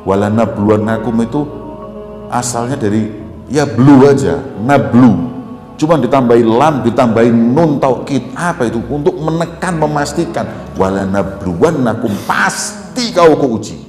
Wala nabluwannakum itu asalnya dari ya blue aja, nablu. Cuma ditambahin lam, ditambahin nun taukid. Apa itu? Untuk menekan, memastikan. Wala nabluwannakum, pasti kau keuji.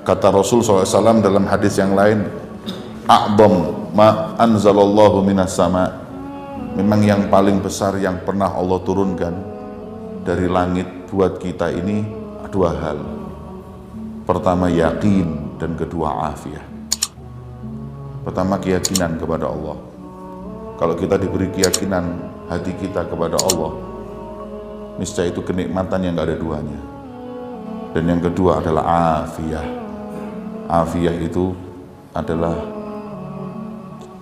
Kata Rasul SAW dalam hadis yang lain, a'dham ma anzalallahu minas sama, memang yang paling besar yang pernah Allah turunkan dari langit buat kita ini dua hal. Pertama yakin, dan kedua afiah. Pertama keyakinan kepada Allah. Kalau kita diberi keyakinan hati kita kepada Allah, niscaya itu kenikmatan yang gak ada duanya. Dan yang kedua adalah afiah. Afiah itu adalah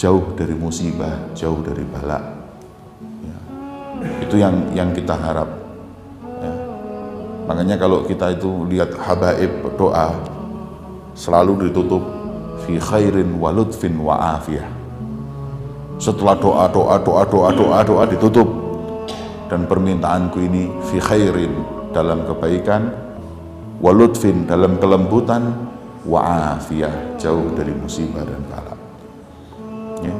jauh dari musibah, jauh dari bala. Ya. Itu yang kita harap. Ya. Makanya kalau kita itu lihat habaib doa, selalu ditutup fi khairin wa lutfin wa afiyah. Setelah doa ditutup, dan permintaanku ini fi khairin, dalam kebaikan, wa lutfin, dalam kelembutan, wa afiyah, jauh dari musibah dan bala. Ya.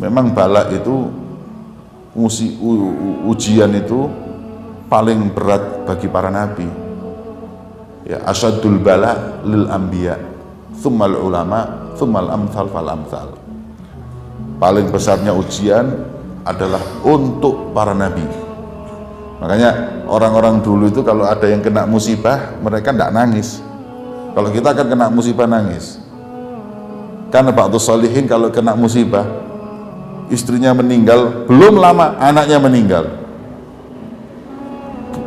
Memang bala itu, ujian itu paling berat bagi para nabi. Ya, asyadul bala lil anbiya, thummal ulama, thummal amthal fal amthal. Paling besarnya ujian adalah untuk para nabi. Makanya orang-orang dulu itu kalau ada yang kena musibah, mereka tidak nangis. Kalau kita akan kena musibah nangis. Karena ba'du sholihin kalau kena musibah, istrinya meninggal, belum lama anaknya meninggal,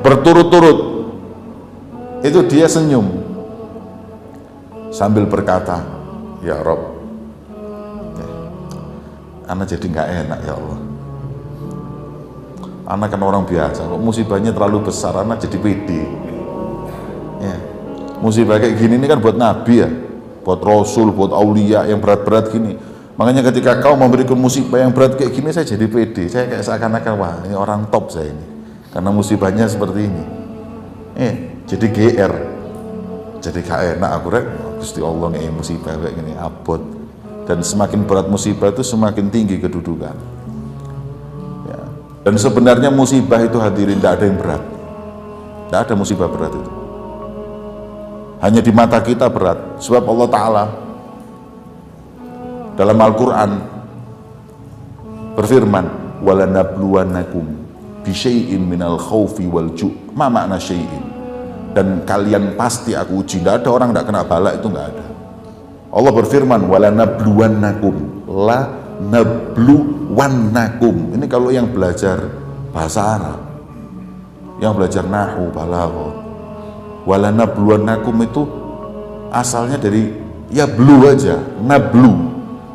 berturut-turut, itu dia senyum sambil berkata, ya Rob, anak jadi nggak enak ya Allah. Anak kan orang biasa, kok musibahnya terlalu besar, anak jadi pede. Ya. Musibah kayak gini ini kan buat nabi ya, buat rasul, buat aulia yang berat-berat gini. Makanya ketika kau memberikan musibah yang berat kayak gini, saya jadi pede. Saya kayak seakan-akan, wah ini orang top saya ini, karena musibahnya seperti ini. Jadi GR, jadi gak enak aku rek. Gusti Allah ngei musibah kayak gini, abot. Dan semakin berat musibah itu semakin tinggi kedudukan. Ya. Dan sebenarnya musibah itu hadirin tidak ada yang berat, tidak ada musibah berat itu. Hanya di mata kita berat, sebab Allah Ta'ala dalam Al-Quran berfirman, walanabluwannakum bisyai'in minal khawfi wal ju'. Ma makna syai'in? Dan kalian pasti aku uji. Tidak ada orang tidak kena bala, itu nggak ada. Allah berfirman, walanabluwannakum, la nabluwannakum. Ini kalau yang belajar bahasa Arab, yang belajar nahwu, balaghah. Wala nabluwannakum itu asalnya dari ya blue aja, nablu.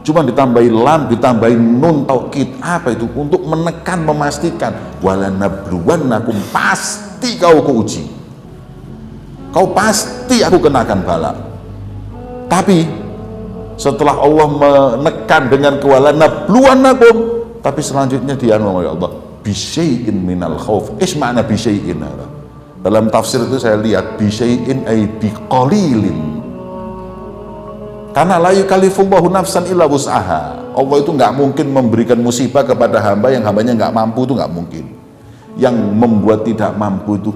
Cuma ditambahin lam, ditambahin nun taukid. Apa itu? Untuk menekan, memastikan. Wala nabluwannakum, pasti kau keuji. Kau pasti aku kenakan bala. Tapi setelah Allah menekan dengan wala nabluwannakum, tapi selanjutnya dianu oleh Allah bisyai'in minal khauf. Makna bisyai'in. Dalam tafsir itu saya lihat bisyai'in ay biqalilin. Karena la yukallifullahu nafsan illa wus'aha. Allah itu nggak mungkin memberikan musibah kepada hamba yang hambanya nggak mampu, itu nggak mungkin. Yang membuat tidak mampu itu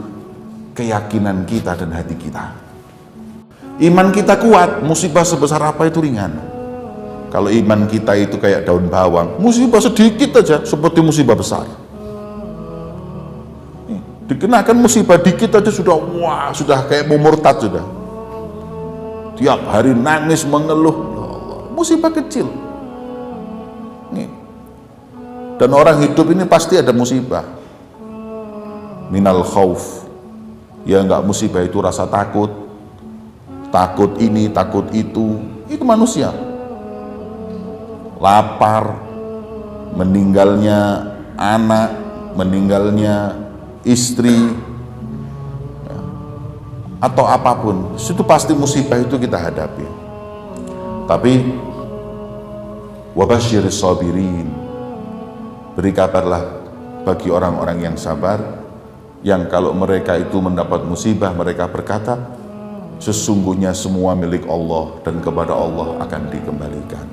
keyakinan kita dan hati kita. Iman kita kuat, musibah sebesar apa itu ringan. Kalau iman kita itu kayak daun bawang, musibah sedikit aja seperti musibah besar. Dikenakan musibah dikit aja sudah, wah, sudah kayak mau murtad sudah. Tiap hari nangis mengeluh, ya Allah, musibah kecil. Dan orang hidup ini pasti ada musibah. Minal khauf, ya enggak, musibah itu rasa takut, takut ini, takut itu manusia. Lapar, meninggalnya anak, meninggalnya istri, ya, atau apapun, itu pasti musibah itu kita hadapi. Tapi wabasyiris sabirin, beri kabarlah bagi orang-orang yang sabar, yang kalau mereka itu mendapat musibah mereka berkata, sesungguhnya semua milik Allah dan kepada Allah akan dikembalikan.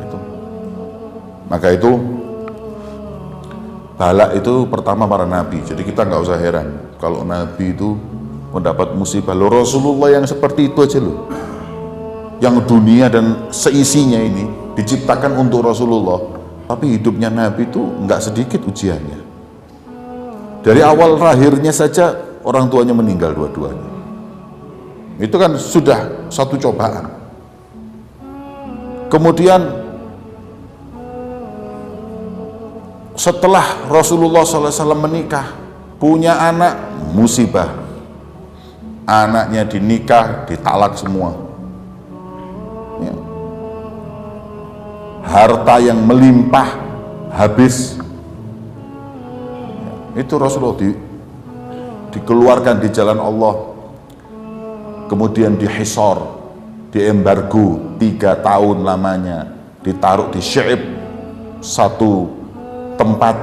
Itu. Maka itu bala itu pertama para nabi. Jadi kita nggak usah heran kalau nabi itu mendapat musibah. Loh, Rasulullah yang seperti itu aja loh, yang dunia dan seisinya ini diciptakan untuk Rasulullah, tapi hidupnya nabi itu nggak sedikit ujiannya. Dari awal lahirnya saja orang tuanya meninggal dua-duanya. Itu kan sudah satu cobaan. Kemudian setelah Rasulullah SAW menikah, punya anak, musibah. Anaknya dinikah, ditalak semua. Ya. Harta yang melimpah, habis. Ya. Itu Rasulullah dikeluarkan di jalan Allah. Kemudian dihisor, diembargo 3 tahun lamanya, ditaruh di Syi'ib, satu tempat,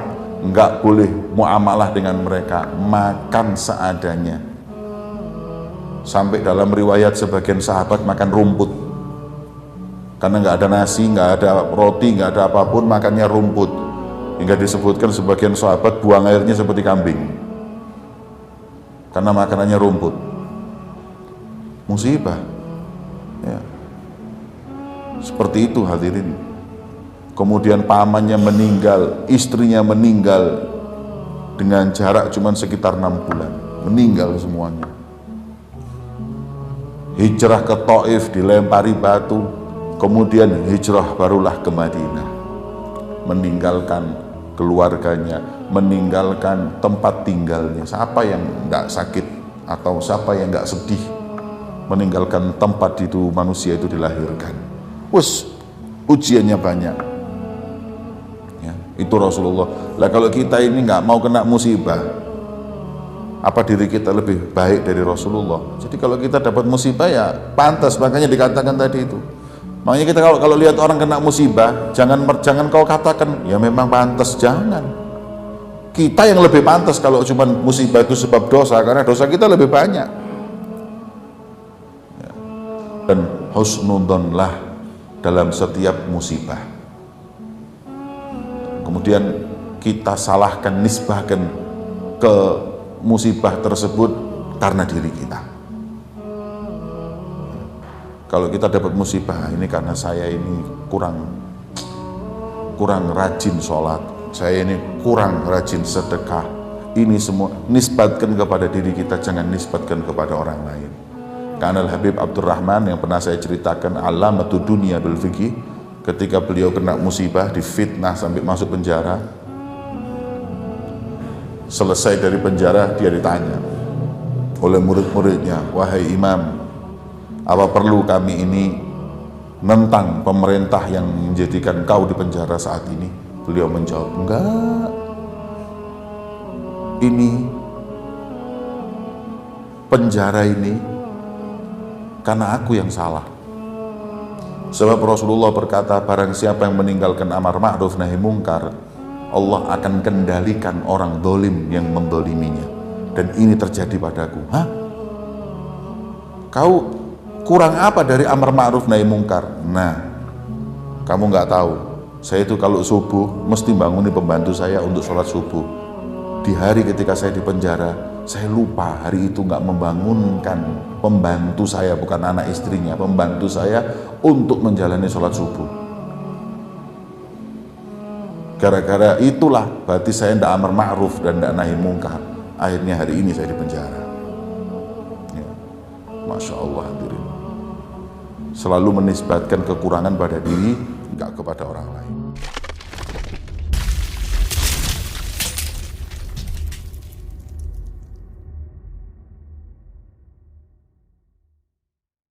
nggak boleh muamalah dengan mereka, makan seadanya. Sampai dalam riwayat sebagian sahabat makan rumput, karena nggak ada nasi, nggak ada roti, nggak ada apapun, makannya rumput. Hingga disebutkan sebagian sahabat buang airnya seperti kambing, karena makanannya rumput. Musibah, ya. Seperti itu hadirin. Kemudian pamannya meninggal, istrinya meninggal dengan jarak cuma sekitar 6 bulan, meninggal semuanya. Hijrah ke Taif, dilempari batu, kemudian hijrah barulah ke Madinah, meninggalkan keluarganya, meninggalkan tempat tinggalnya. Siapa yang enggak sakit atau siapa yang enggak sedih meninggalkan tempat itu manusia itu dilahirkan? Ujiannya banyak. Ya, itu Rasulullah. Lah kalau kita ini nggak mau kena musibah, apa diri kita lebih baik dari Rasulullah? Jadi kalau kita dapat musibah ya pantas, makanya dikatakan tadi itu. Makanya kita kalau lihat orang kena musibah, jangan kau katakan ya memang pantas, jangan. Kita yang lebih pantas kalau cuma musibah itu sebab dosa, karena dosa kita lebih banyak. Dan husnudonlah dalam setiap musibah. Kemudian kita salahkan, nisbahkan ke musibah tersebut karena diri kita. Kalau kita dapat musibah, ini karena saya ini kurang rajin sholat, saya ini kurang rajin sedekah, ini semua nisbatkan kepada diri kita, jangan nisbatkan kepada orang lain. Karena Habib Abdurrahman yang pernah saya ceritakan, alamatud dunia bil fiqih, ketika beliau kena musibah, difitnah sampai masuk penjara, selesai dari penjara dia ditanya oleh murid-muridnya, wahai imam, apa perlu kami ini menentang pemerintah yang menjadikan kau di penjara saat ini? Beliau menjawab, enggak, ini penjara ini karena aku yang salah. Sebab Rasulullah berkata, barang siapa yang meninggalkan amar ma'ruf nahi mungkar, Allah akan kendalikan orang dolim yang mendoliminya. Dan ini terjadi padaku. Hah? Kau kurang apa dari amar ma'ruf nahi mungkar? Nah, kamu nggak tahu, saya itu kalau subuh mesti bangunin pembantu saya untuk sholat subuh. Di hari ketika saya di penjara, saya lupa hari itu nggak membangunkan pembantu saya, bukan anak istrinya, pembantu saya untuk menjalani sholat subuh. Gara-gara itulah berarti saya tidak amar ma'ruf dan tidak nahi mungkar, akhirnya hari ini saya di penjara. Ya. Masya Allah hadirin, selalu menisbatkan kekurangan pada diri, nggak kepada orang lain.